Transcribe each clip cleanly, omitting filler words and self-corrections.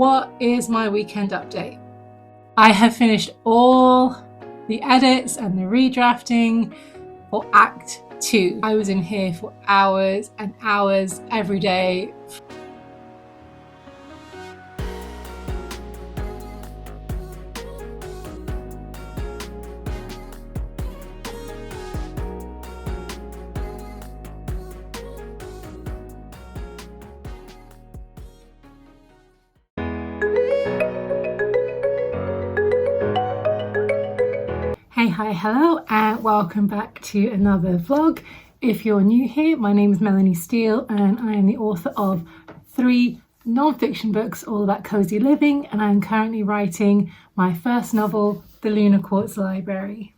What is my weekend update? I have finished all the edits and the redrafting for Act 2. I was in here for hours and hours every day. Hey, hi, hello, and welcome back to another vlog. If you're new here, my name is Melanie Steele and I am the author of 3 non-fiction books all about cozy living, and I'm currently writing my first novel, The Lunar Quartz Library.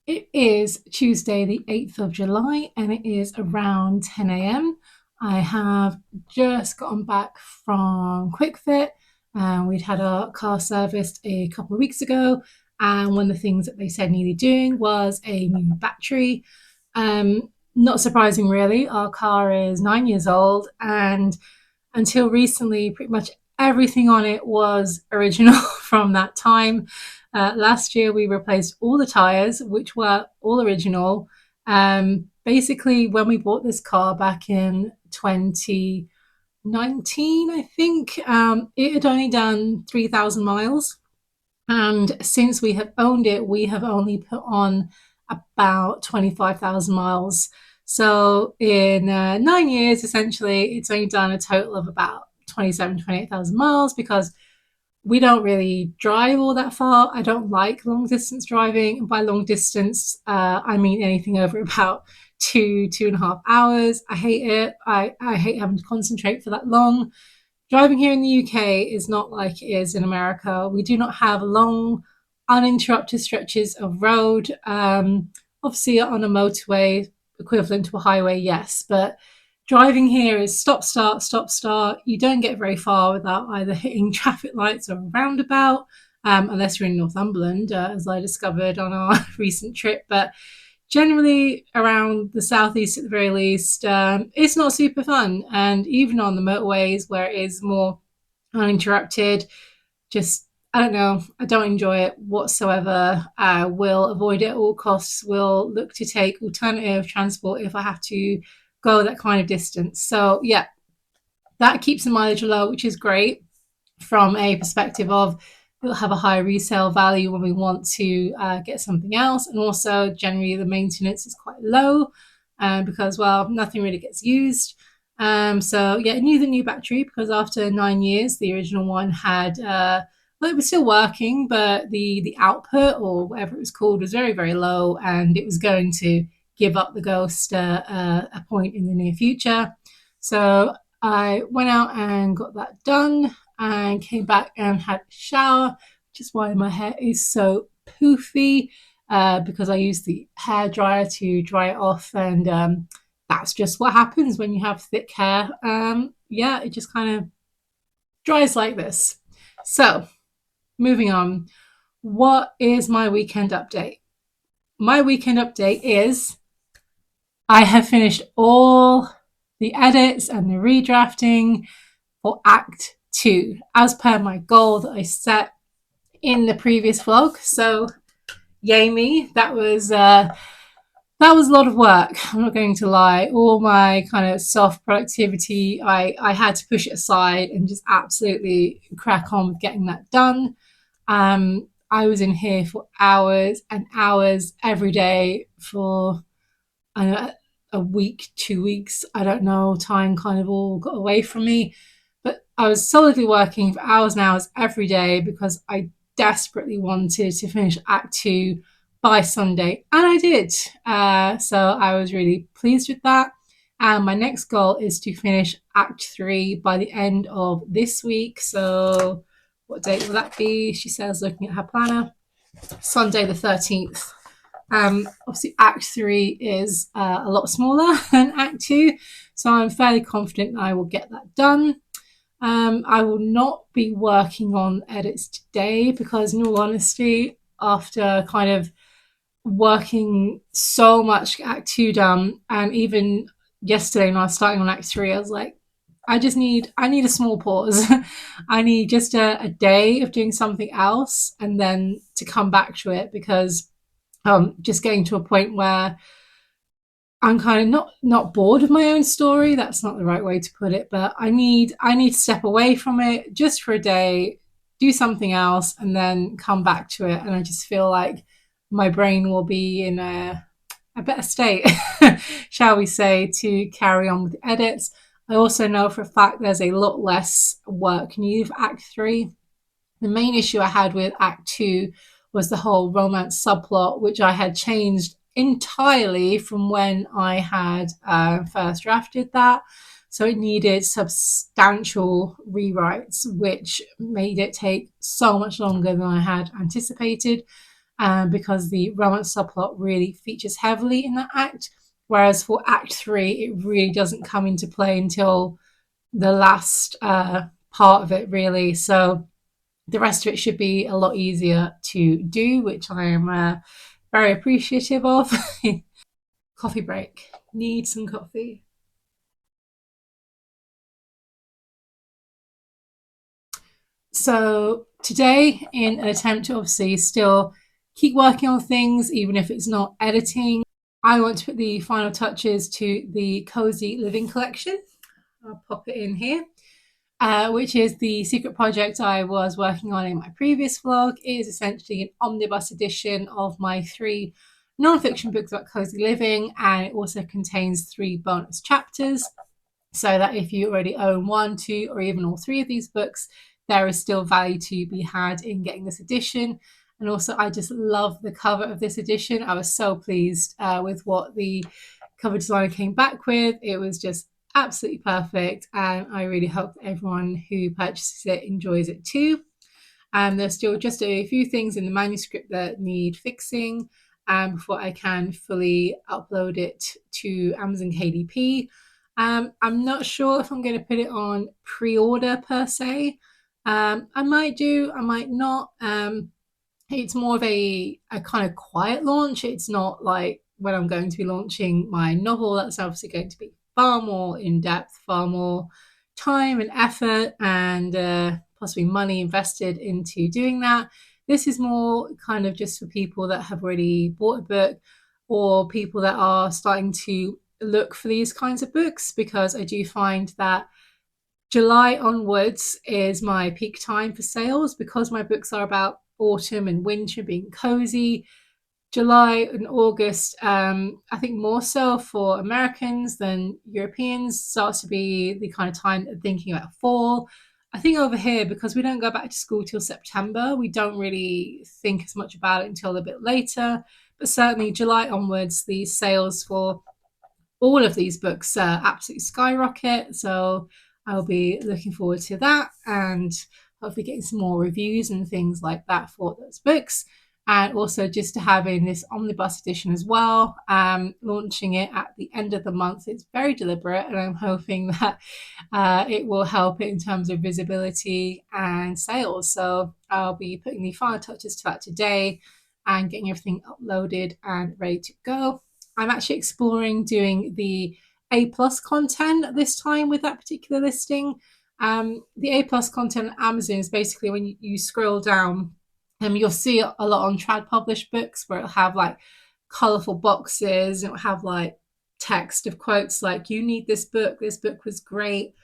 It is Tuesday the 8th of July and it is around 10 a.m. I have just gotten back from QuickFit and we'd had our car serviced a couple of weeks ago, and one of the things that they said needed doing was a new battery. Not surprising really, our car is 9 years old and until recently pretty much everything on it was original from that time. Last year we replaced all the tyres, which were all original. Basically when we bought this car back in 2019, I think, it had only done 3,000 miles. And since we have owned it, we have only put on about 25,000 miles. So in 9 years, essentially, it's only done a total of about 28,000 miles because we don't really drive all that far. I don't like long distance driving. And by long distance, I mean anything over about 2.5 hours. I hate it. I hate having to concentrate for that long. Driving here in the UK is not like it is in America. We do not have long, uninterrupted stretches of road. Obviously, on a motorway, equivalent to a highway, yes, but driving here is stop, start, stop, start. You don't get very far without either hitting traffic lights or a roundabout, unless you're in Northumberland, as I discovered on our recent trip. But generally around the southeast at the very least, it's not super fun. And even on the motorways where it is more uninterrupted, just, I don't know, I don't enjoy it whatsoever. I will avoid it at all costs, will look to take alternative transport if I have to go that kind of distance. So yeah, that keeps the mileage low, which is great from a perspective of it'll have a high resale value when we want to get something else. And also generally the maintenance is quite low because, well, nothing really gets used. So yeah, it needs a new battery because after 9 years, the original one had, well, it was still working, but the output or whatever it was called was very, very low and it was going to give up the ghost a point in the near future. So I went out and got that done and came back and had a shower, which is why my hair is so poofy, because I used the hair dryer to dry it off, and that's just what happens when you have thick hair. Yeah, it just kind of dries like this. So, moving on. What is my weekend update? My weekend update is I have finished all the edits and the redrafting for Act 2, as per my goal that I set in the previous vlog. So yay me, that was a lot of work, I'm not going to lie. All my kind of soft productivity, I had to push it aside and just absolutely crack on with getting that done. I was in here for hours and hours every day for, I don't know, a week, 2 weeks, I don't know, time kind of all got away from me. But I was solidly working for hours and hours every day because I desperately wanted to finish Act 2 by Sunday, and I did. So I was really pleased with that. And my next goal is to finish Act 3 by the end of this week. So what date will that be? She says, looking at her planner, Sunday the 13th. Obviously Act 3 is a lot smaller than Act 2, so I'm fairly confident that I will get that done. I will not be working on edits today because, in all honesty, after kind of working so much Act 2 done, and even yesterday when I was starting on Act 3, I was like, I need a small pause. I need just a day of doing something else and then to come back to it, because just getting to a point where I'm kind of not bored of my own story. That's not the right way to put it, but I need to step away from it just for a day, do something else, and then come back to it. And I just feel like my brain will be in a better state, shall we say, to carry on with the edits. I also know for a fact there's a lot less work needed for Act Three. The main issue I had with Act Two was the whole romance subplot, which I had changed entirely from when I had first drafted that. So it needed substantial rewrites, which made it take so much longer than I had anticipated, because the romance subplot really features heavily in that act. Whereas for Act Three, it really doesn't come into play until the last part of it, really. So the rest of it should be a lot easier to do, which I am very appreciative of. Coffee break. Need some coffee. So today, in an attempt to obviously still keep working on things, even if it's not editing, I want to put the final touches to the Cozy Living collection. I'll pop it in here. Which is the secret project I was working on in my previous vlog. It is essentially an omnibus edition of my 3 non-fiction books about cozy living, and it also contains 3 bonus chapters, so that if you already own 1, 2, or even all 3 of these books, there is still value to be had in getting this edition. And also, I just love the cover of this edition. I was so pleased with what the cover designer came back with. It was just absolutely perfect, and I really hope that everyone who purchases it enjoys it too. There's still just a few things in the manuscript that need fixing before I can fully upload it to Amazon KDP. I'm not sure if I'm going to put it on pre-order per se. I might do, I might not. It's more of a kind of quiet launch. It's not like when I'm going to be launching my novel. That's obviously going to be far more in depth, far more time and effort, and possibly money invested into doing that. This is more kind of just for people that have already bought a book, or people that are starting to look for these kinds of books, because I do find that July onwards is my peak time for sales, because my books are about autumn and winter being cozy. July and August, I think more so for Americans than Europeans, starts to be the kind of time that thinking about fall. I think over here, because we don't go back to school till September, we don't really think as much about it until a bit later. But certainly July onwards, the sales for all of these books absolutely skyrocket. So I'll be looking forward to that, and hopefully getting some more reviews and things like that for those books. And also just to have in this omnibus edition as well, launching it at the end of the month. It's very deliberate, and I'm hoping that it will help it in terms of visibility and sales. So I'll be putting the final touches to that today and getting everything uploaded and ready to go. I'm actually exploring doing the A plus content this time with that particular listing. The A plus content on Amazon is basically when you scroll down, you'll see a lot on trad published books where it'll have like colorful boxes, and it'll have like text of quotes like, you need this book was great.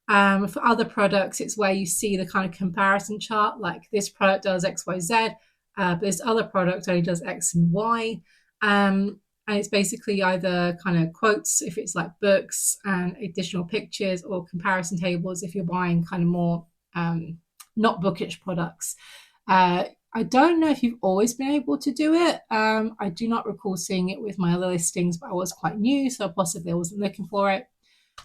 For other products, it's where you see the kind of comparison chart, like this product does XYZ, but this other product only does X and Y. And it's basically either kind of quotes if it's like books and additional pictures, or comparison tables if you're buying kind of more not bookish products. I don't know if you've always been able to do it. I do not recall seeing it with my other listings, but I was quite new, so possibly I wasn't looking for it.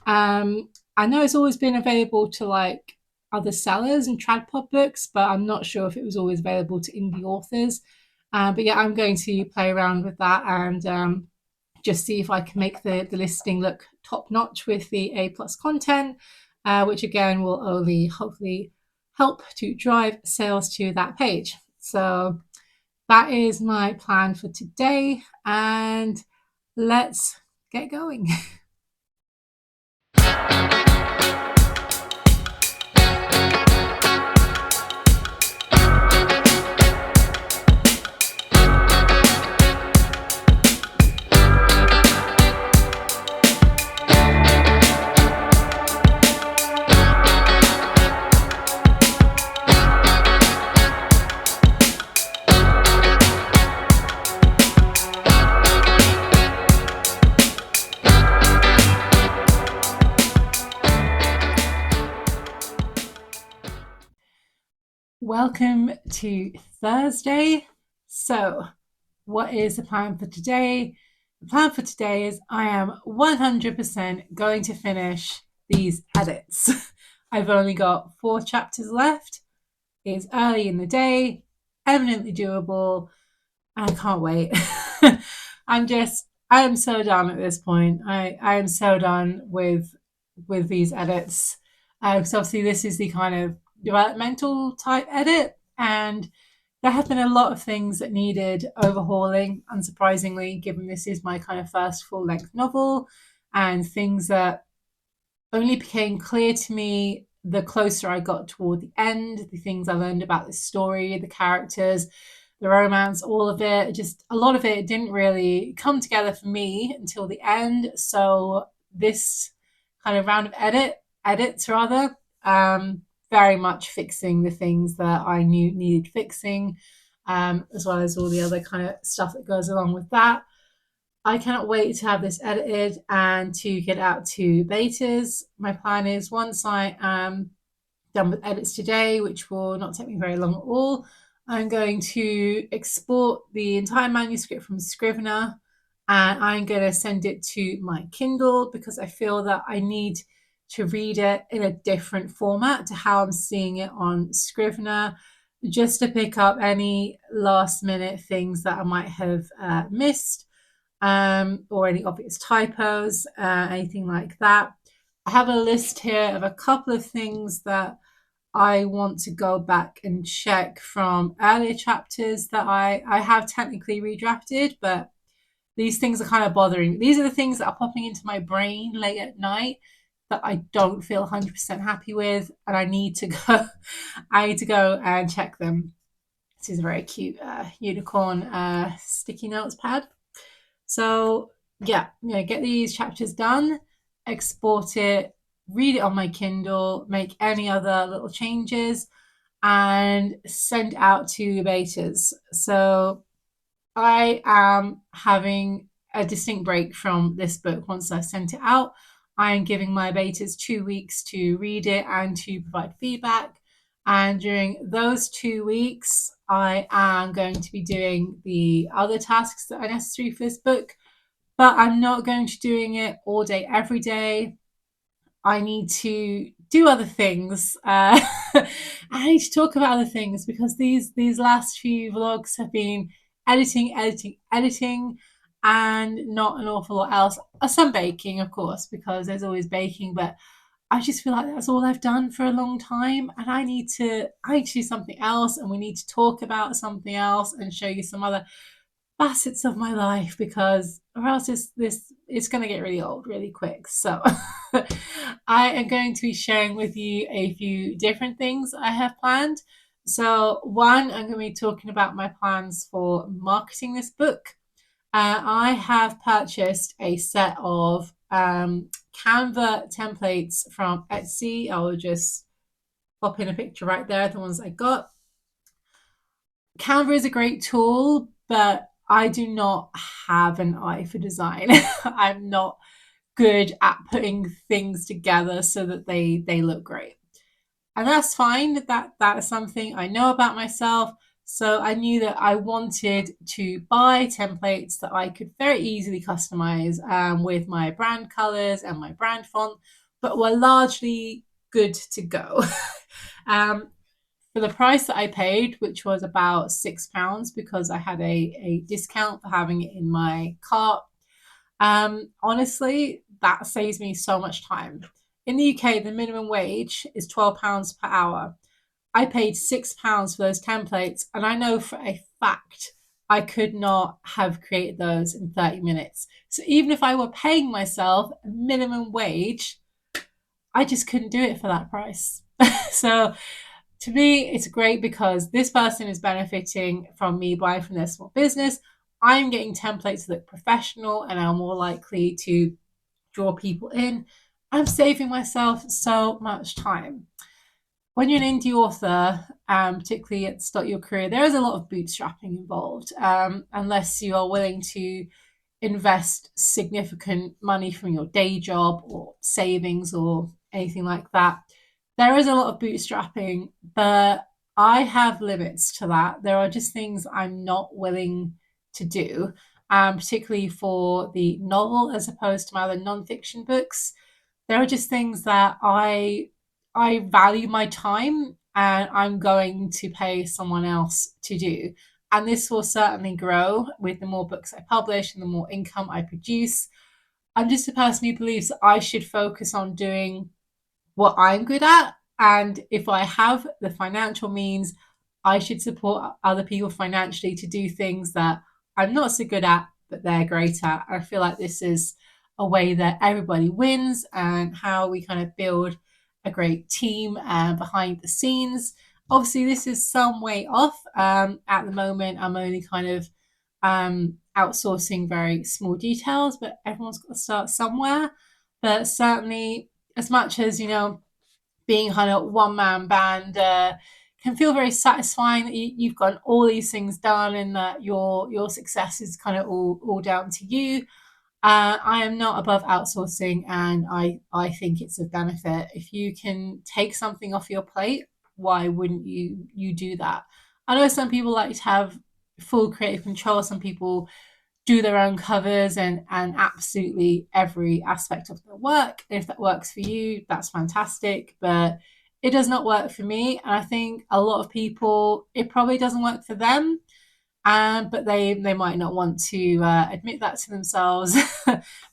I know it's always been available to like other sellers and tradpod books, but I'm not sure if it was always available to indie authors. But yeah, I'm going to play around with that and just see if I can make the listing look top notch with the A plus content, which again will only hopefully help to drive sales to that page. So that is my plan for today, and let's get going. Welcome to Thursday. So, what is the plan for today? The plan for today is I am 100% going to finish these edits. I've only got 4 chapters left. It's early in the day, eminently doable. I can't wait. I am so done at this point. I am so done with these edits. So obviously this is the kind of developmental type edit, and there have been a lot of things that needed overhauling, unsurprisingly, given this is my kind of first full length novel, and things that only became clear to me the closer I got toward the end, the things I learned about the story, the characters, the romance, all of it. Just a lot of it didn't really come together for me until the end. So this kind of round of edits rather, very much fixing the things that I knew needed fixing, as well as all the other kind of stuff that goes along with that. I cannot wait to have this edited and to get out to betas. My plan is once I am done with edits today, which will not take me very long at all, I'm going to export the entire manuscript from Scrivener, and I'm going to send it to my Kindle because I feel that I need to read it in a different format to how I'm seeing it on Scrivener, just to pick up any last minute things that I might have missed, or any obvious typos, anything like that. I have a list here of a couple of things that I want to go back and check from earlier chapters that I have technically redrafted, but these things are kind of bothering me. These are the things that are popping into my brain late at night that I don't feel 100% happy with, and I need to go. I need to go and check them. This is a very cute unicorn sticky notes pad. So yeah, get these chapters done, export it, read it on my Kindle, make any other little changes, and send out to betas. So I am having a distinct break from this book once I've sent it out. I'm giving my betas 2 weeks to read it and to provide feedback. And during those 2 weeks, I am going to be doing the other tasks that are necessary for this book, but I'm not going to be doing it all day, every day. I need to do other things. I need to talk about other things because these last few vlogs have been editing, and not an awful lot else. Some baking, of course, because there's always baking, but I just feel like that's all I've done for a long time, and I need to do something else, and we need to talk about something else and show you some other facets of my life, because or else it's going to get really old really quick. So I am going to be sharing with you a few different things I have planned. So one, I'm going to be talking about my plans for marketing this book. I have purchased a set of Canva templates from Etsy. I will just pop in a picture right there, the ones I got. Canva is a great tool, but I do not have an eye for design. I'm not good at putting things together so that they look great. And that's fine. That is something I know about myself. So I knew that I wanted to buy templates that I could very easily customize, with my brand colors and my brand font, but were largely good to go. For the price that I paid, which was about £6 because I had a discount for having it in my cart, honestly, that saves me so much time. In the UK, the minimum wage is £12 per hour. I paid £6 for those templates, and I know for a fact I could not have created those in 30 minutes. So even if I were paying myself a minimum wage, I just couldn't do it for that price. So to me, it's great because this person is benefiting from me buying from their small business. I'm getting templates that look professional and are more likely to draw people in. I'm saving myself so much time. When you're an indie author, particularly at the start of your career, there is a lot of bootstrapping involved, unless you are willing to invest significant money from your day job or savings or anything like that. There is a lot of bootstrapping, but I have limits to that. There are just things I'm not willing to do, particularly for the novel as opposed to my other nonfiction books. There are just things that I value my time and I'm going to pay someone else to do. And this will certainly grow with the more books I publish and the more income I produce. I'm just a person who believes that I should focus on doing what I'm good at. And if I have the financial means, I should support other people financially to do things that I'm not so good at, but they're great at. I feel like this is a way that everybody wins and how we kind of build a great team behind the scenes. Obviously, this is some way off. At the moment, I'm only kind of outsourcing very small details, but everyone's got to start somewhere. But certainly, as much as being kind of one man band can feel very satisfying that you've got all these things done and that your success is kind of all down to you. I am not above outsourcing, and I think it's a benefit if you can take something off your plate. Why wouldn't you do that? I know some people like to have full creative control. Some people do their own covers and absolutely every aspect of their work. If that works for you, that's fantastic. But it does not work for me. And I think a lot of people, it probably doesn't work for them. But they might not want to admit that to themselves.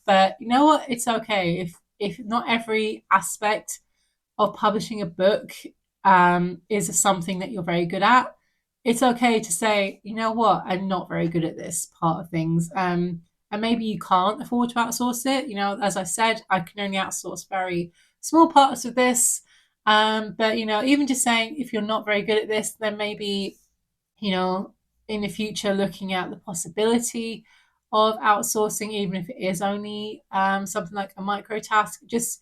But you know what? It's okay if not every aspect of publishing a book is something that you're very good at. It's okay to say, you know what, I'm not very good at this part of things. And maybe you can't afford to outsource it. As I said, I can only outsource very small parts of this. But even just saying if you're not very good at this, then maybe you know, in the future, looking at the possibility of outsourcing, even if it is only something like a micro task, just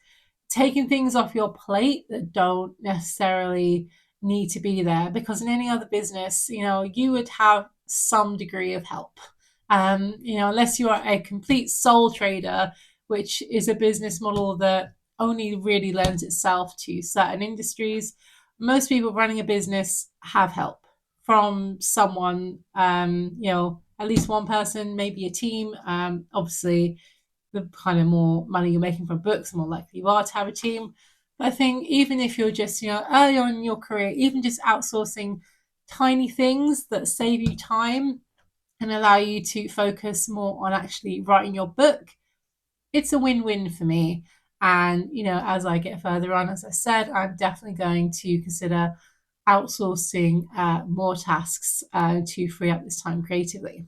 taking things off your plate that don't necessarily need to be there. Because in any other business, you would have some degree of help. Unless you are a complete sole trader, which is a business model that only really lends itself to certain industries, most people running a business have help from someone, at least one person, maybe a team. Obviously, the kind of more money you're making from books, the more likely you are to have a team. But I think even if you're just, early on in your career, even just outsourcing tiny things that save you time and allow you to focus more on actually writing your book, it's a win-win for me. And, as I get further on, as I said, I'm definitely going to consider outsourcing more tasks to free up this time creatively.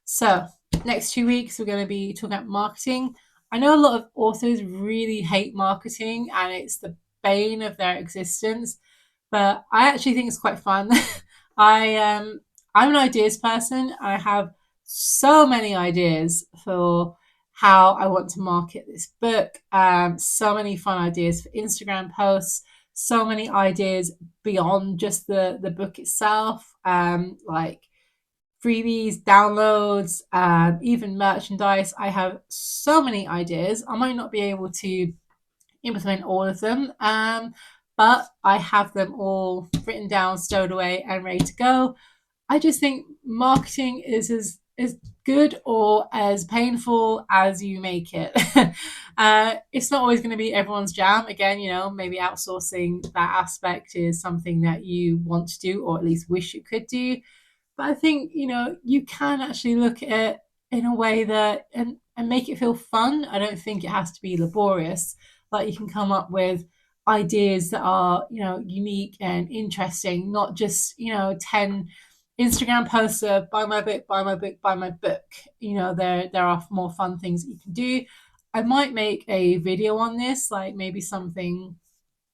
So, next 2 weeks, we're going to be talking about marketing. I know a lot of authors really hate marketing and it's the bane of their existence, but I actually think it's quite fun. I'm an ideas person. I have so many ideas for how I want to market this book. So many fun ideas for Instagram posts. So many ideas beyond just the book itself, like freebies, downloads, even merchandise. I have so many ideas. I might not be able to implement all of them, but I have them all written down, stowed away, and ready to go. I just think marketing is as good or as painful as you make it. It's not always going to be everyone's jam. Again, maybe outsourcing that aspect is something that you want to do or at least wish you could do. But I think, you can actually look at it in a way that and make it feel fun. I don't think it has to be laborious. Like you can come up with ideas that are, unique and interesting, not just, 10 Instagram posts of buy my book, buy my book, buy my book. There are more fun things that you can do. I might make a video on this, like maybe something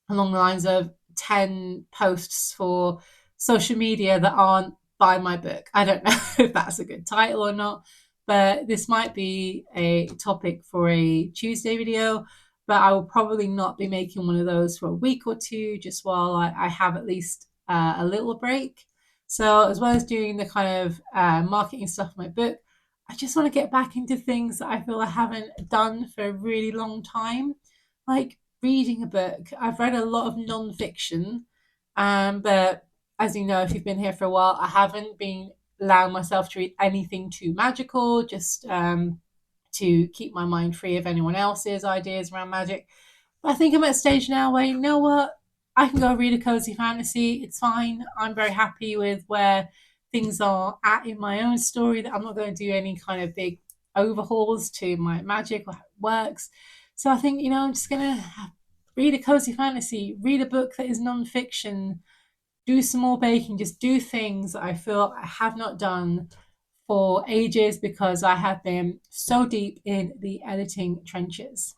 along the lines of 10 posts for social media that aren't buy my book. I don't know if that's a good title or not, but this might be a topic for a Tuesday video. But I will probably not be making one of those for a week or two, just while I have at least a little break. So, as well as doing the kind of marketing stuff for my book, I just want to get back into things that I feel I haven't done for a really long time, like reading a book. I've read a lot of non-fiction, but as you know, if you've been here for a while, I haven't been allowing myself to read anything too magical, just to keep my mind free of anyone else's ideas around magic. But I think I'm at a stage now where, you know what, I can go read a cozy fantasy. It's fine. I'm very happy with where things are at in my own story. That I'm not going to do any kind of big overhauls to my magic or how it works. So I think, I'm just gonna read a cozy fantasy, read a book that is non-fiction, do some more baking, just do things that I feel I have not done for ages because I have been so deep in the editing trenches.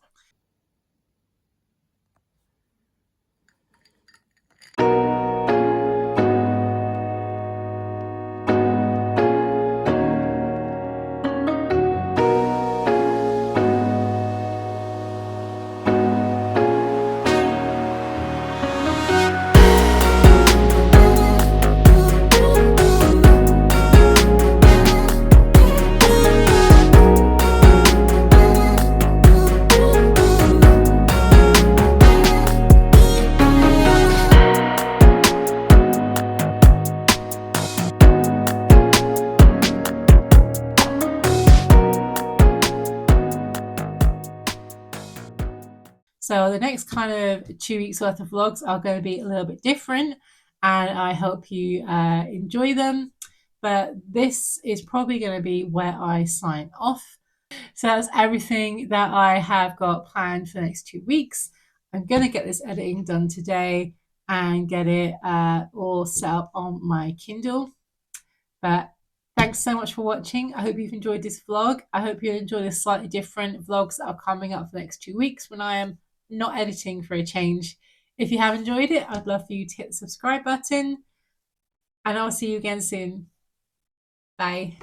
So the next kind of 2 weeks worth of vlogs are going to be a little bit different, and I hope you enjoy them. But this is probably going to be where I sign off. So that's everything that I have got planned for the next 2 weeks. I'm going to get this editing done today and get it all set up on my Kindle. But thanks so much for watching. I hope you've enjoyed this vlog. I hope you enjoy the slightly different vlogs that are coming up for the next 2 weeks when I am not editing for a change. If you have enjoyed it, I'd love for you to hit the subscribe button, and I'll see you again soon. Bye.